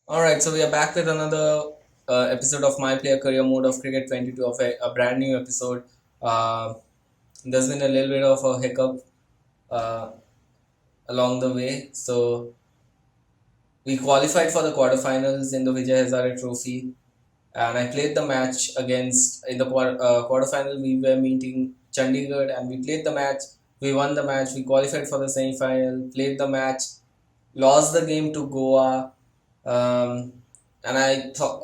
Alright, so we are back with another episode of My Player Career Mode of Cricket22 of a brand new episode. Uh, there's been a little bit of a hiccup uh, along the way. So we qualified for the quarterfinals in the Vijay Hazare Trophy, and I played the match against in the quarterfinal. We were meeting Chandigarh, and we played the match. We won the match. We qualified for the semi-final. Played the match, lost the game to Goa. Um, and I thought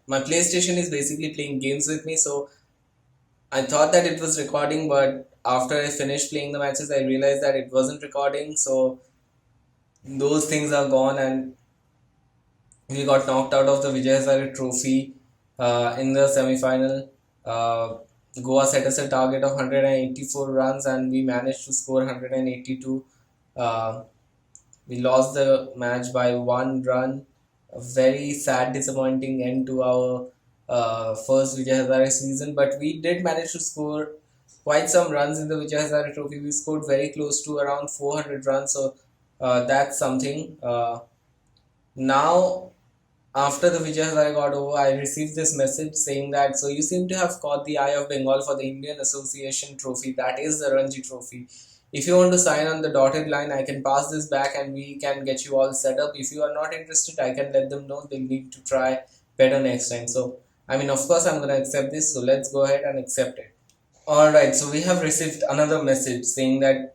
my PlayStation is basically playing games with me, so I thought that it was recording, but after I finished playing the matches, I realized that it wasn't recording. So those things are gone, and we got knocked out of the Vijay Hazare Trophy in the semi-final. Uh, Goa set us a target of 184 runs, and we managed to score 182. Uh, we lost the match by 1 run. A very sad, disappointing end to our first Vijay Hazare season, but we did manage to score quite some runs in the Vijay Hazare Trophy. We scored very close to around 400 runs, so that's something. Now, after the Vijay Hazare got over, I received this message saying that so you seem to have caught the eye of Bengal for the Indian Association Trophy, that is the Ranji Trophy. If you want to sign on the dotted line, I can pass this back and we can get you all set up. If you are not interested, I can let them know they'll need to try better next time. So, I mean, of course, I'm going to accept this. So, let's go ahead and accept it. Alright, so we have received another message saying that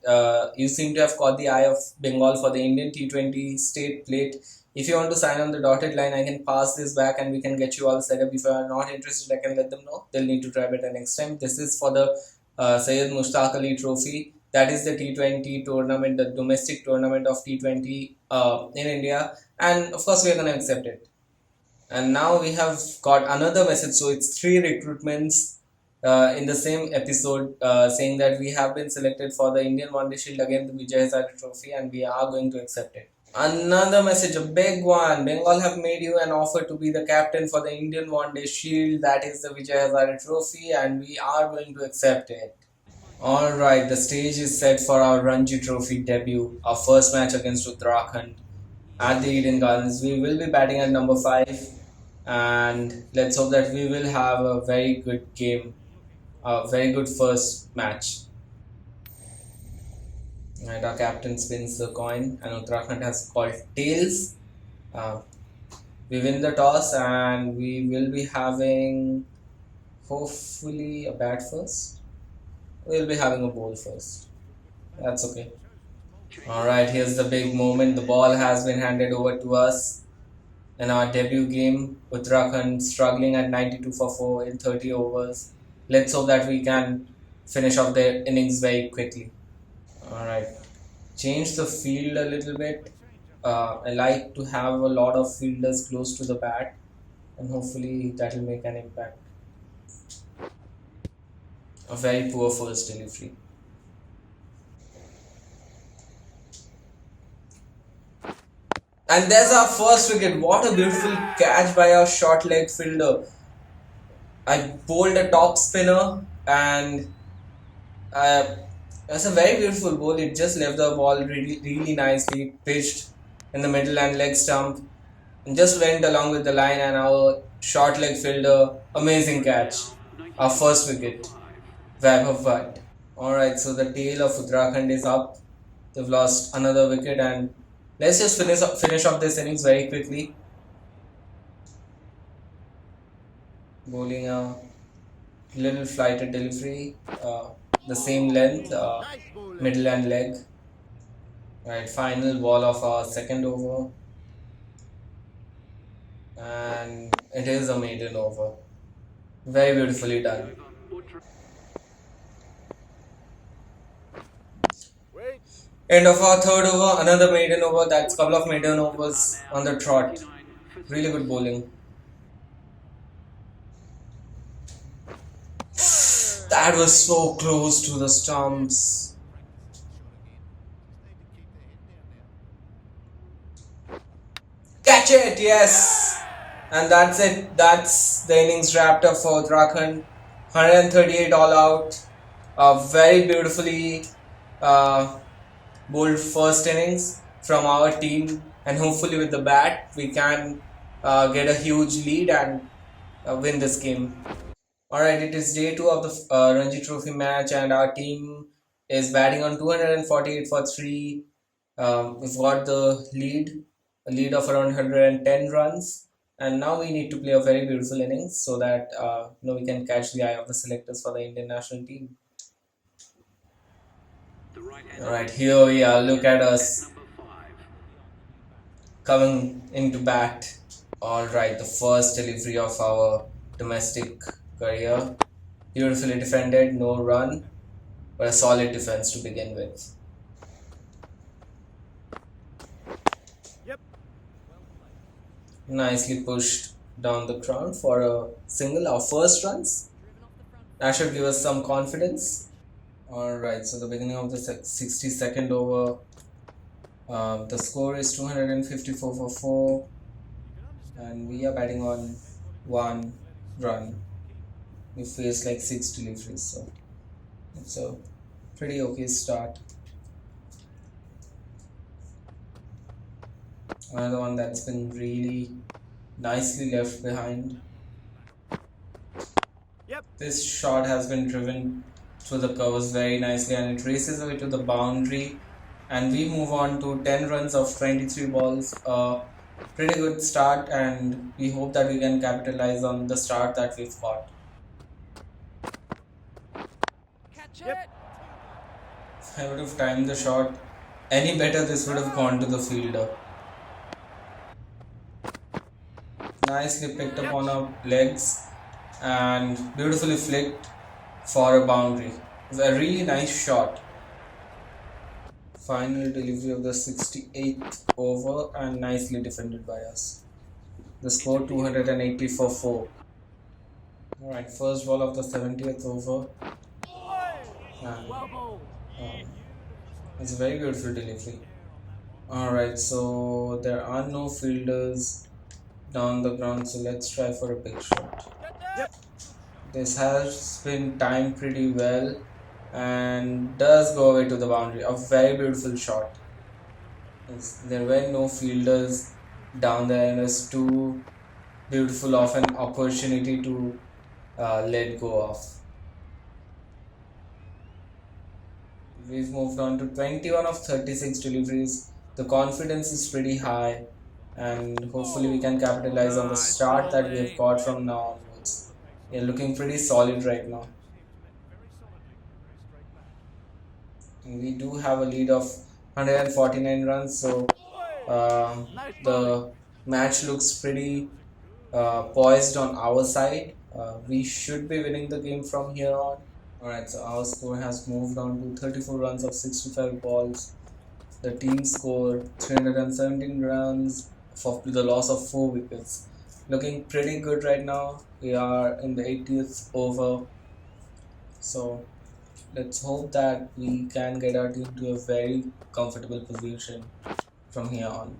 you seem to have caught the eye of Bengal for the Indian T20 state plate. If you want to sign on the dotted line, I can pass this back and we can get you all set up. If you are not interested, I can let them know. They'll need to try better next time. This is for the Syed Mushtaq Ali Trophy. That is the T20 tournament, the domestic tournament of T20 in India. And of course, we are going to accept it. And now we have got another message. So it's three recruitments in the same episode saying that we have been selected for the Indian One Day Shield again, the Vijay Hazare Trophy, and we are going to accept it. Another message, a big one. Bengal have made you an offer to be the captain for the Indian One Day Shield, that is the Vijay Hazare Trophy, and we are going to accept it. Alright, the stage is set for our Ranji Trophy debut, our first match against Uttarakhand at the Eden Gardens. We will be batting at number 5, and let's hope that we will have a very good game, a very good first match. And our captain spins the coin, and Uttarakhand has called tails. Uh, we win the toss, and we will be having hopefully a bat first. We'll be having a bowl first. That's okay. Alright, here's the big moment. The ball has been handed over to us in our debut game. Uttarakhand struggling at 92 for 4 in 30 overs. Let's hope that we can finish off their innings very quickly. Alright, change the field a little bit. I like to have a lot of fielders close to the bat, and hopefully that will make an impact. A very poor first delivery. And there's our first wicket. What a beautiful catch by our short leg fielder. I bowled a top spinner, and it's a very beautiful bowl. It just left the ball really, really nicely, pitched in the middle and leg stump, and just went along with the line. And our short leg fielder, amazing catch. Our first wicket, Vaibhav Bhatt. Alright, so the tail of Uttarakhand is up. They've lost another wicket, and let's just finish off this innings very quickly. Bowling a little flighted delivery, the same length, middle and leg. Right, final ball of our second over, and it is a maiden over. Very beautifully done. End of our third over, another maiden over. That's a couple of maiden overs on the trot. Really good bowling. That was so close to the stumps. Catch it, yes! And that's it. That's the innings wrapped up for Uttarakhand. 138 all out. A very beautifully bowled first innings from our team, and hopefully with the bat we can get a huge lead and win this game. Alright, it is day 2 of the Ranji Trophy match, and our team is batting on 248 for 3. We've got the lead, a lead of around 110 runs, and now we need to play a very beautiful innings so that we can catch the eye of the selectors for the Indian national team. Alright, here we are. Look at us coming into bat. Alright, the first delivery of our domestic career. Beautifully defended, no run, but a solid defense to begin with. Nicely pushed down the ground for a single, our first runs. That should give us some confidence. Alright, so the beginning of the 62nd over. The score is 254 for 4, and we are batting on 1 run. We faced like 6 deliveries, so it's a pretty okay start. Another one that's been really nicely left behind. This shot has been driven through the covers very nicely, and it races away to the boundary. And we move on to 10 runs of 23 balls. Pretty good start, and we hope that we can capitalize on the start that we've got. If I would have timed the shot any better, this would have gone to the fielder. Nicely picked up on our legs and beautifully flicked for a boundary. It's a really nice shot. Final delivery of the 68th over and nicely defended by us. The score 280 for 4. Alright, first ball of the 70th over. And it's a very beautiful delivery. Alright, so there are no fielders down the ground, so let's try for a big shot. This has been timed pretty well and does go away to the boundary. A very beautiful shot. There were no fielders down there, and it's too beautiful of an opportunity to let go of. We've moved on to 21 of 36 deliveries. The confidence is pretty high, and hopefully we can capitalize on the start that we have got from now onwards. We're looking pretty solid right now. We do have a lead of 149 runs, so the match looks pretty poised on our side. We should be winning the game from here on. Alright, so our score has moved on to 34 runs of 65 balls. The team scored 317 runs for the loss of 4 wickets. Looking pretty good right now. We are in the 80th over. So let's hope that we can get our team to a very comfortable position from here on.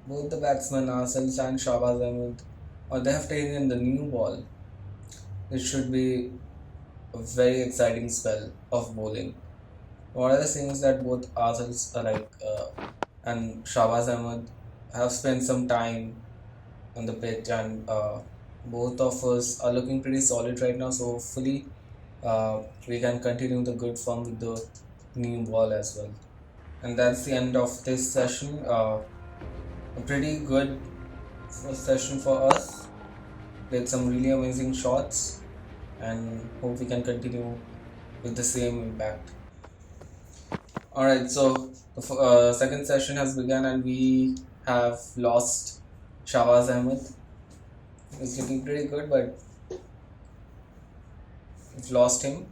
Both the batsmen, ourselves and Shahbaz Ahmed, they have taken the new ball. It should be a very exciting spell of bowling. One of the things that both ourselves and Shahbaz Ahmed have spent some time on the pitch, and both of us are looking pretty solid right now. So hopefully we can continue the good form with the new ball as well. And that's the end of this session. A pretty good session for us. Played some really amazing shots, and hope we can continue with the same impact. Alright, so the second session has begun, and we have lost Shahbaz Ahmed. He's looking pretty good, but we've lost him.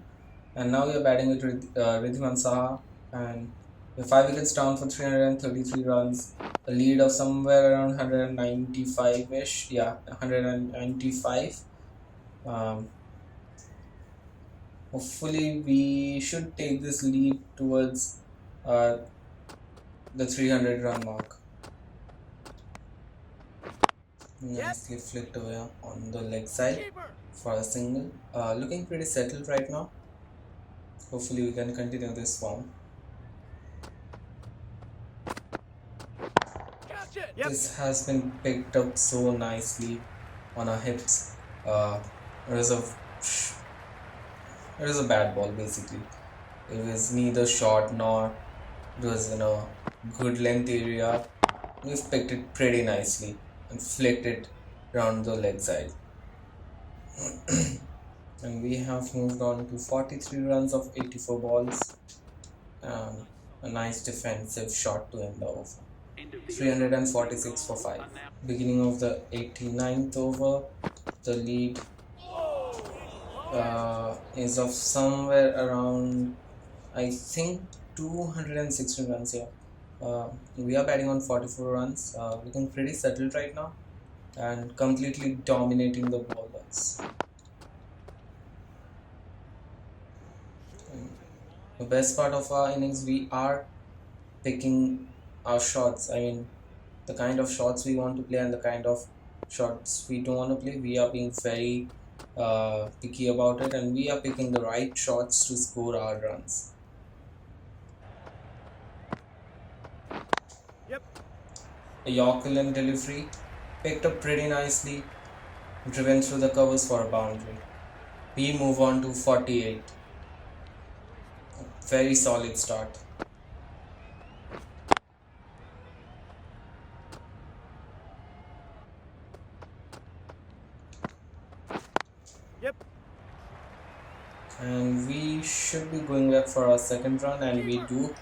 And now we are batting with Ridhiman Saha, and we're 5 wickets down for 333 runs. A lead of somewhere around 195-ish. Yeah, 195. Hopefully we should take this lead towards the 300 run mark. Nicely flicked away on the leg side for a single. Looking pretty settled right now. Hopefully we can continue this form. This has been picked up so nicely on our hips. It was it was a bad ball basically. It was neither short nor it was in a good length area. We've picked it pretty nicely and flicked it around the leg side. And we have moved on to 43 runs of 84 balls and a nice defensive shot to end the over. 346 for 5. Beginning of the 89th over, the lead is of somewhere around, I think, 216 runs here. We are batting on 44 runs, looking pretty settled right now and completely dominating the bowlers. The best part of our innings, we are picking our shots. I mean, the kind of shots we want to play and the kind of shots we don't want to play. We are being very picky about it, and we are picking the right shots to score our runs. A Yorker delivery picked up pretty nicely, driven through the covers for a boundary. We move on to 48. Very solid start. And we should be going back for our second run, and we do.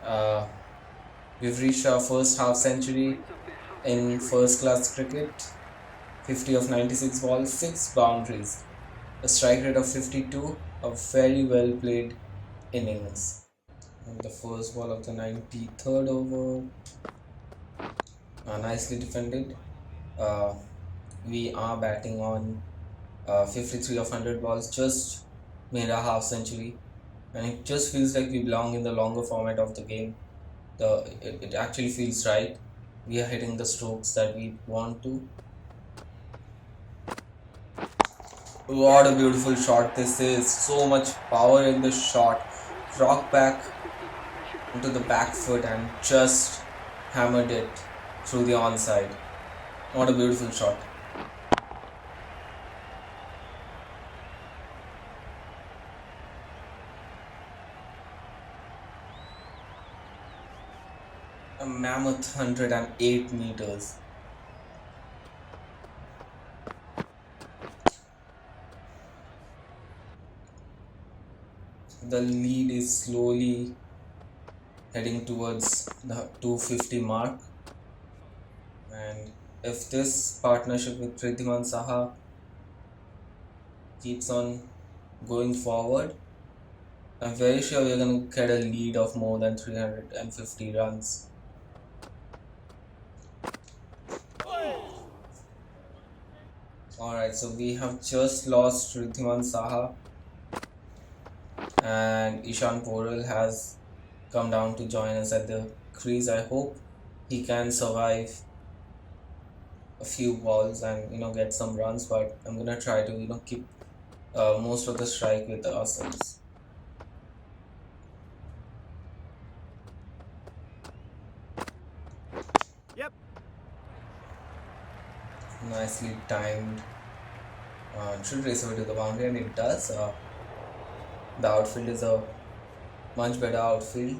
Uh, we've reached our first half century in first class cricket. 50 of 96 balls, 6 boundaries, a strike rate of 52, a very well played innings. And the first ball of the 93rd over, nicely defended. Uh, we are batting on 53 of 100 balls, just made a half century, and it just feels like we belong in the longer format of the game. It actually feels right. We are hitting the strokes that we want to. What a beautiful shot this is. So much power in the shot. Rock back into the back foot and just hammered it through the onside. What a beautiful shot. A mammoth 108 meters. The lead is slowly heading towards the 250 mark, and if this partnership with Prithiman Saha keeps on going forward, I'm very sure we're going to get a lead of more than 350 runs. Alright, so we have just lost Prithiman Saha, and Ishan Porel has come down to join us at the crease. I hope he can survive a few balls and get some runs, but I'm gonna try to keep most of the strike with ourselves. Nicely timed. Should race over to the boundary, and it does. The outfield is a much better outfield.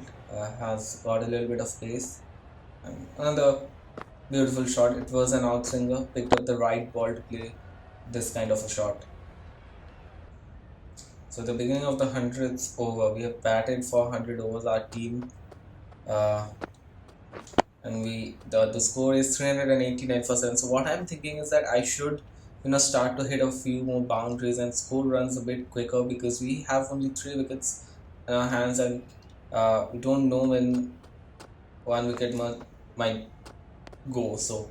Has got a little bit of pace. And another beautiful shot. It was an outswinger. Picked up the right ball to play this kind of a shot. So the beginning of the 100th over, we have batted for 100 overs. Our team, and the score is 389 for 7. So what I'm thinking is that I should start to hit a few more boundaries and score runs a bit quicker, because we have only 3 wickets in our hands, and we don't know when one wicket might go. So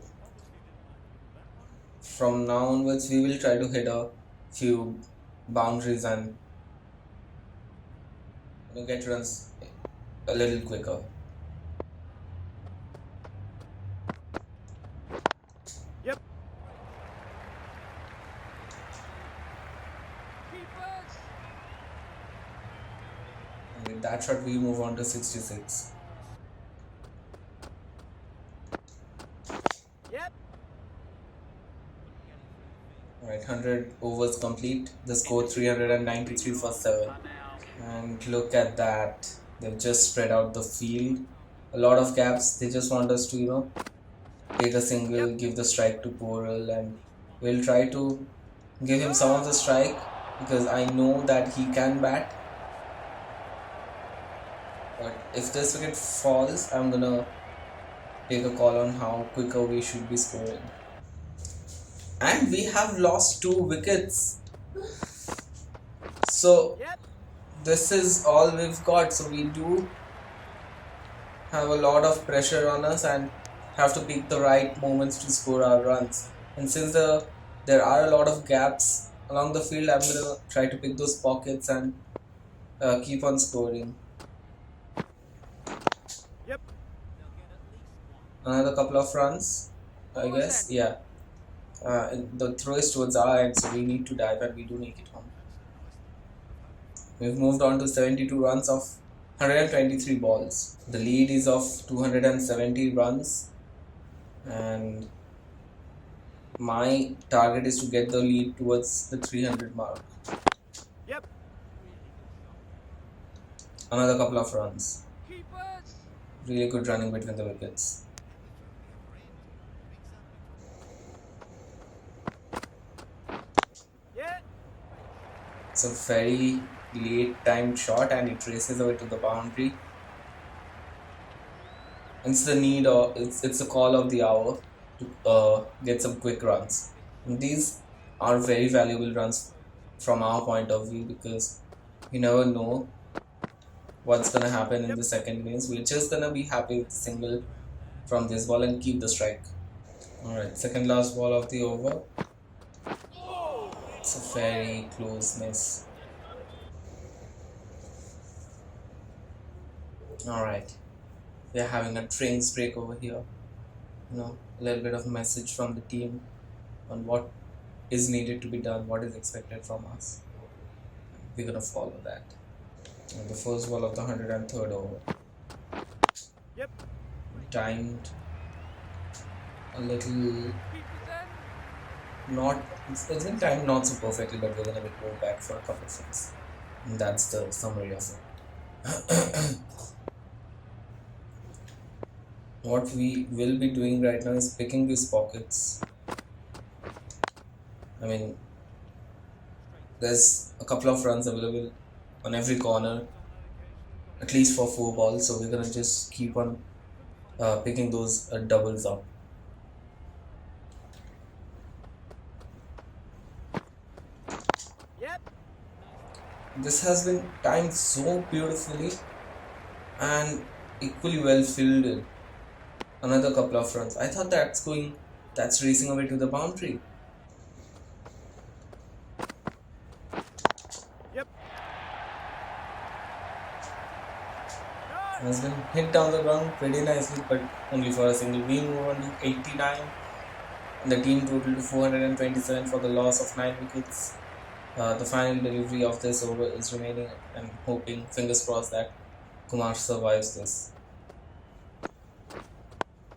from now onwards, we will try to hit a few boundaries and get runs a little quicker. And with that shot, we move on to 66. Right, 100 overs complete. The score 393 for 7. And look at that. They've just spread out the field. A lot of gaps. They just want us to, take a single, give the strike to Boral, and we'll try to give him some of the strike because I know that he can bat. But if this wicket falls, I'm gonna take a call on how quicker we should be scoring. And we have lost 2 wickets. So this is all we've got. So we do have a lot of pressure on us and have to pick the right moments to score our runs. And since there are a lot of gaps along the field, I'm gonna try to pick those pockets and keep on scoring. Another couple of runs, I guess. Yeah. The throw is towards our end, so we need to dive and we do make it home. We've moved on to 72 runs of 123 balls. The lead is of 270 runs, and my target is to get the lead towards the 300 mark. Another couple of runs. Really good running between the wickets. It's a very late timed shot and it races away to the boundary. It's the need or it's the call of the hour to get some quick runs. And these are very valuable runs from our point of view because you never know what's gonna happen in the second innings. We're just gonna be happy with the single from this ball and keep the strike. Alright, second last ball of the over. It's a very close miss. Alright, we're having a drinks break over here. A little bit of message from the team on what is needed to be done, what is expected from us. We're gonna follow that. And the first ball of the 103rd over. Timed a little not, it's been timed not so perfectly, but we're gonna go back for a couple of runs. And that's the summary of it. What we will be doing right now is picking these pockets. I mean, there's a couple of runs available on every corner, at least for 4 balls, so we're gonna just keep on picking those doubles up. This has been timed so beautifully and equally well fielded. Another couple of runs. I thought that's racing away to the boundary. Has been hit down the ground pretty nicely, but only for a single. We move on to 89, and the team total to 427 for the loss of 9 wickets. The final delivery of this over is remaining, and hoping, fingers crossed, that Kumar survives this.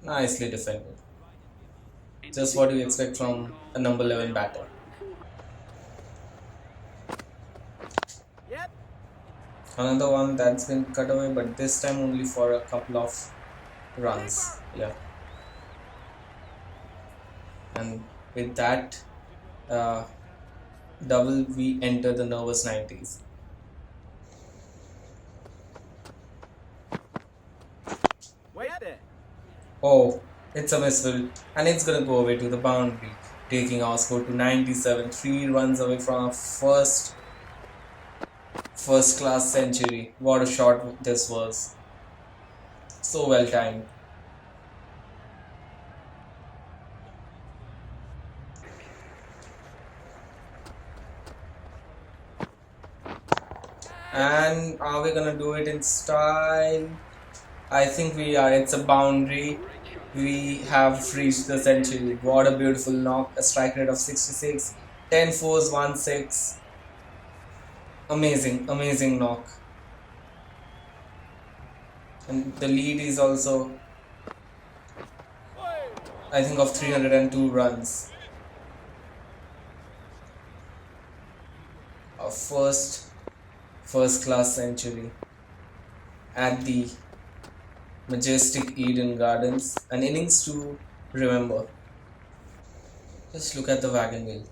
Nicely defended. Just what you expect from a number 11 batter. Another one that's been cut away, but this time only for a couple of runs. Yeah. And with that double, we enter the nervous 90s. Oh, it's a misfield, and it's gonna go away to the boundary, taking our score to 97, 3 runs away from our first class century. What a shot this was. So well timed. And are we gonna do it in style? I think we are. It's a boundary. We have reached the century. What a beautiful knock. A strike rate of 66. 10 fours, 1 6. Amazing knock. And the lead is also, I think, of 302 runs. first class century at the majestic Eden Gardens, an innings to remember. Just look at the wagon wheel.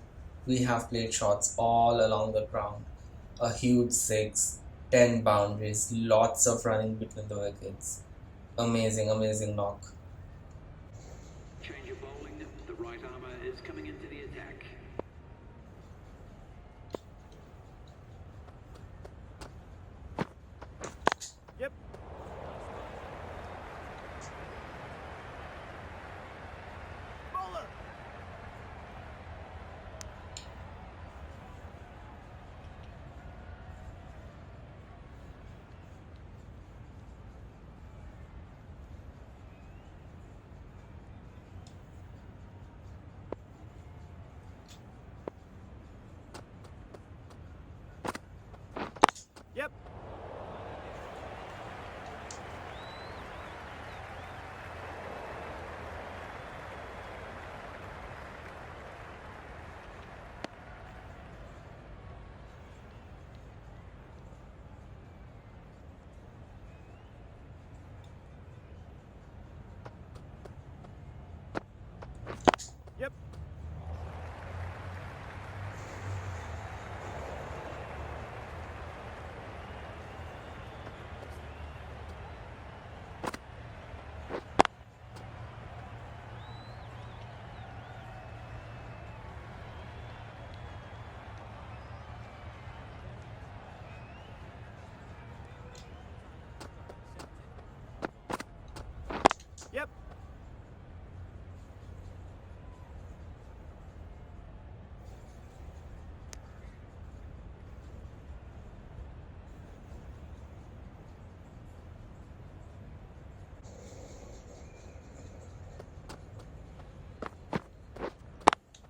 We have played shots all along the ground. A huge six, 10 boundaries, lots of running between the wickets. Amazing, amazing knock. Change of bowling. The right armour is coming into the attack. Yep. Bowler. Yep. Yep. Yep.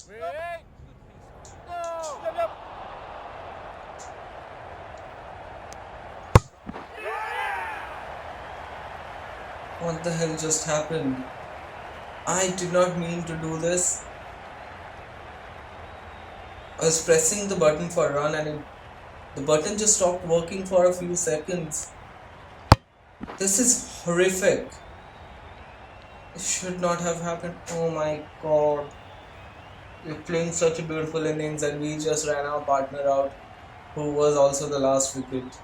Wait. No. Yep. Yep. What the hell just happened? I did not mean to do this. I was pressing the button for run and the button just stopped working for a few seconds. This is horrific. It should not have happened. Oh my god. We're playing such a beautiful innings and we just ran our partner out, who was also the last wicket.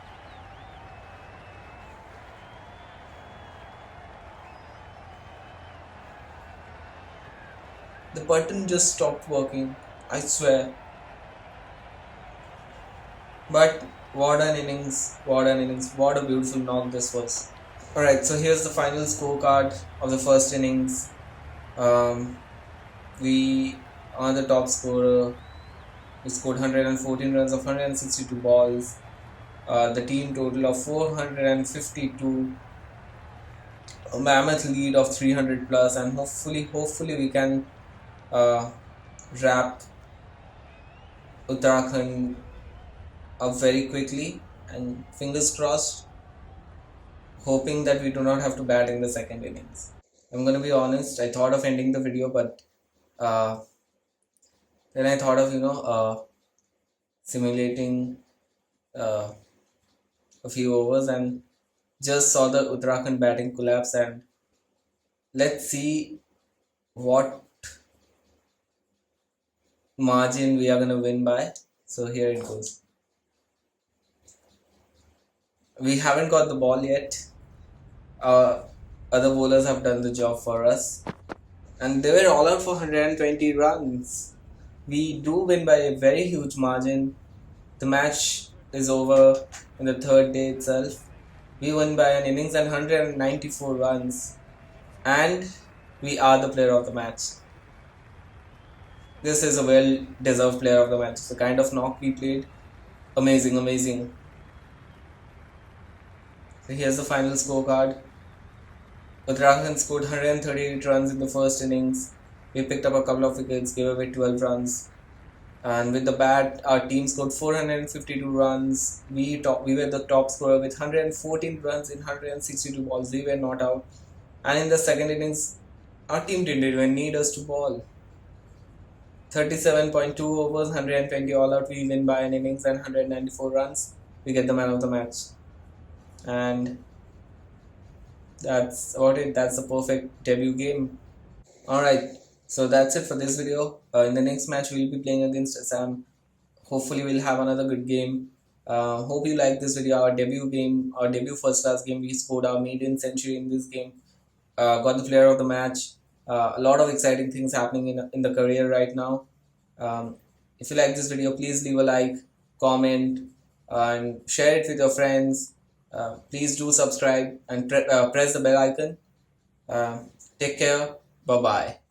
The button just stopped working, I swear. But what an innings, what an innings, what a beautiful knock this was. Alright, so here's the final scorecard of the first innings. We are the top scorer. We scored 114 runs of 162 balls. The team total of 452. A mammoth lead of 300 plus, and hopefully we can wrap Uttarakhand up very quickly, and fingers crossed, hoping that we do not have to bat in the second innings. I'm gonna be honest, I thought of ending the video, but then I thought of simulating a few overs and just saw the Uttarakhand batting collapse, and let's see what margin we are gonna win by. So here it goes. We haven't got the ball yet. Other bowlers have done the job for us, and they were all out for 120 runs. We do win by a very huge margin. The match is over in the third day itself. We won by an innings and 194 runs, and we are the player of the match. This is a well-deserved player of the match. The kind of knock we played, amazing. So here's the final scorecard. Uttarakhand scored 138 runs in the first innings. We picked up a couple of wickets, gave away 12 runs. And with the bat, our team scored 452 runs. We were the top scorer with 114 runs in 162 balls. We were not out. And in the second innings, our team didn't even need us to bowl. 37.2 overs, 120 all out. We win by an innings and 194 runs. We get the man of the match. And that's about it. That's the perfect debut game. Alright, so that's it for this video. In the next match, we'll be playing against Assam. Hopefully, we'll have another good game. Hope you like this video. Our debut game, our debut first class game, we scored our maiden century in this game. Got the player of the match. A lot of exciting things happening in the career right now. If you like this video, please leave a like, comment, and share it with your friends. Please do subscribe and press the bell icon. Take care. Bye bye.